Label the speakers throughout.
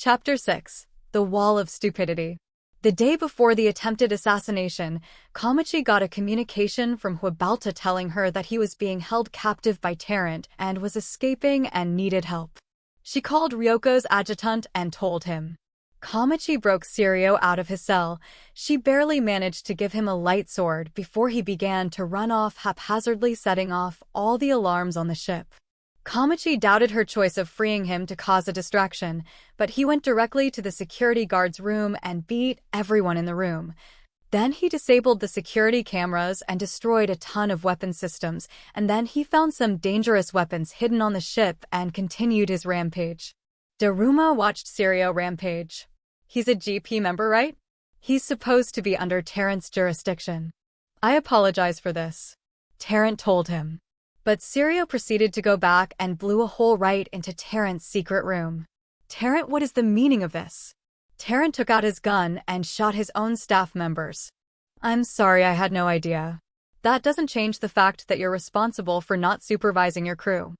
Speaker 1: Chapter 6. The Wall of Stupidity. The day before the attempted assassination, Komichi got a communication from Huabalta telling her that he was being held captive by Tarrant and was escaping and needed help. She called Ryoko's adjutant and told him. Komichi broke Sirio out of his cell. She barely managed to give him a light sword before he began to run off, haphazardly setting off all the alarms on the ship. Komichi doubted her choice of freeing him to cause a distraction, but he went directly to the security guard's room and beat everyone in the room. Then he disabled the security cameras and destroyed a ton of weapon systems, and then he found some dangerous weapons hidden on the ship and continued his rampage. Daruma watched Sirio rampage. He's a GP member, right? He's supposed to be under Tarrant's jurisdiction. I apologize for this, Tarrant told him. But Sirio proceeded to go back and blew a hole right into Tarrant's secret room. Tarrant, what is the meaning of this? Tarrant took out his gun and shot his own staff members. I'm sorry, I had no idea. That doesn't change the fact that you're responsible for not supervising your crew.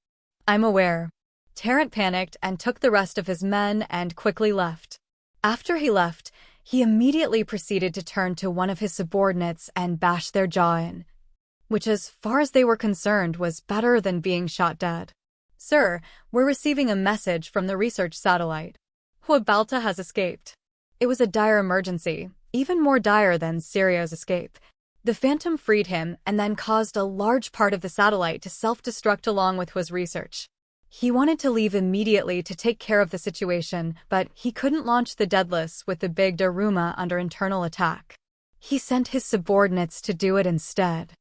Speaker 1: I'm aware. Tarrant panicked and took the rest of his men and quickly left. After he left, he immediately proceeded to turn to one of his subordinates and bash their jaw in, which as far as they were concerned was better than being shot dead. Sir, we're receiving a message from the research satellite. Huabalta has escaped. It was a dire emergency, even more dire than Sirio's escape. The Phantom freed him and then caused a large part of the satellite to self-destruct along with Hua's research. He wanted to leave immediately to take care of the situation, but he couldn't launch the Deadless with the big Daruma under internal attack. He sent his subordinates to do it instead.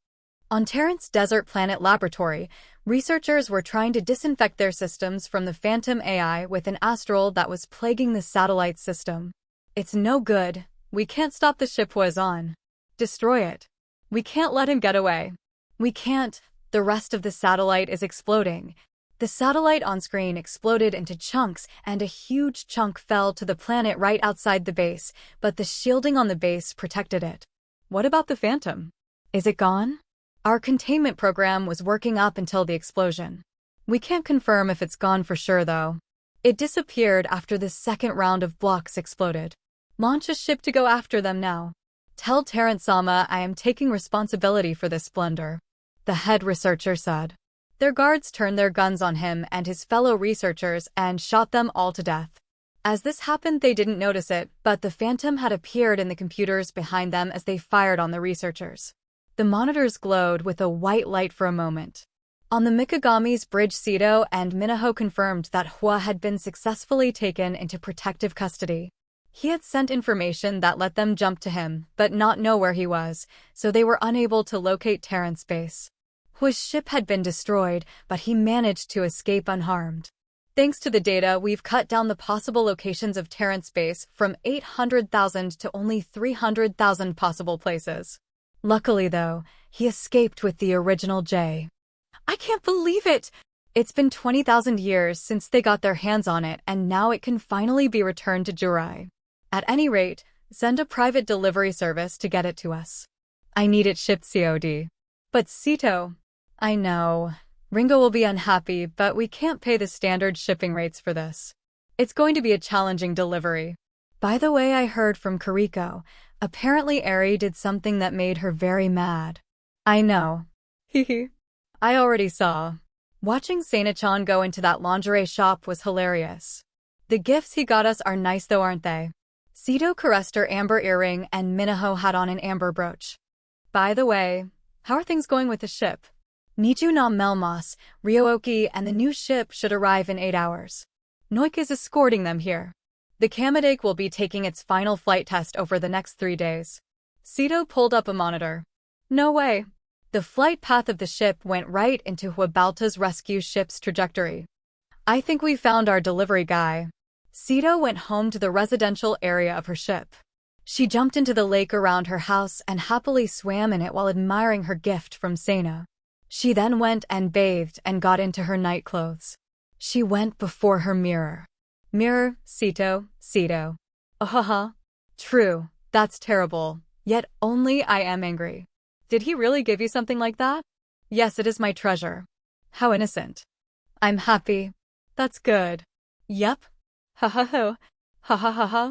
Speaker 1: On Tarrant's desert planet laboratory, researchers were trying to disinfect their systems from the Phantom AI with an astral that was plaguing the satellite system. It's no good. We can't stop the ship was on. Destroy it. We can't let him get away. We can't. The rest of the satellite is exploding. The satellite on screen exploded into chunks, and a huge chunk fell to the planet right outside the base, but the shielding on the base protected it. What about the Phantom? Is it gone? Our containment program was working up until the explosion. We can't confirm if it's gone for sure, though. It disappeared after the second round of blocks exploded. Launch a ship to go after them now. Tell Tarrant-sama I am taking responsibility for this blunder, the head researcher said. Their guards turned their guns on him and his fellow researchers and shot them all to death. As this happened, they didn't notice it, but the Phantom had appeared in the computers behind them as they fired on the researchers. The monitors glowed with a white light for a moment. On the Mikagami's bridge, Sito and Minaho confirmed that Hua had been successfully taken into protective custody. He had sent information that let them jump to him, but not know where he was, so they were unable to locate Tarrant's base. Hua's ship had been destroyed, but he managed to escape unharmed. Thanks to the data, we've cut down the possible locations of Tarrant's base from 800,000 to only 300,000 possible places. Luckily, though, he escaped with the original J. I can't believe it! It's been 20,000 years since they got their hands on it, and now it can finally be returned to Jurai. At any rate, send a private delivery service to get it to us. I need it shipped COD. But Sito... I know. Ringo will be unhappy, but we can't pay the standard shipping rates for this. It's going to be a challenging delivery. By the way, I heard from Kariko. Apparently Eri did something that made her very mad. I know. Hehe. I already saw. Watching Seina-chan go into that lingerie shop was hilarious. The gifts he got us are nice though, aren't they? Sito caressed her amber earring and Minaho had on an amber brooch. By the way, how are things going with the ship? Niju na Melmoss, Ryooki, and the new ship should arrive in 8 hours. Noik is escorting them here. The Kamadake will be taking its final flight test over the next 3 days. Sito pulled up a monitor. No way. The flight path of the ship went right into Huabalta's rescue ship's trajectory. I think we found our delivery guy. Sito went home to the residential area of her ship. She jumped into the lake around her house and happily swam in it while admiring her gift from Seina. She then went and bathed and got into her night clothes. She went before her mirror. Mirror, Sito. Ahaha. True, that's terrible, yet only I am angry. Did he really give you something like that? Yes, it is my treasure. How innocent. I'm happy. That's good. Yep. Ha ha ha. Ha ha ha ha.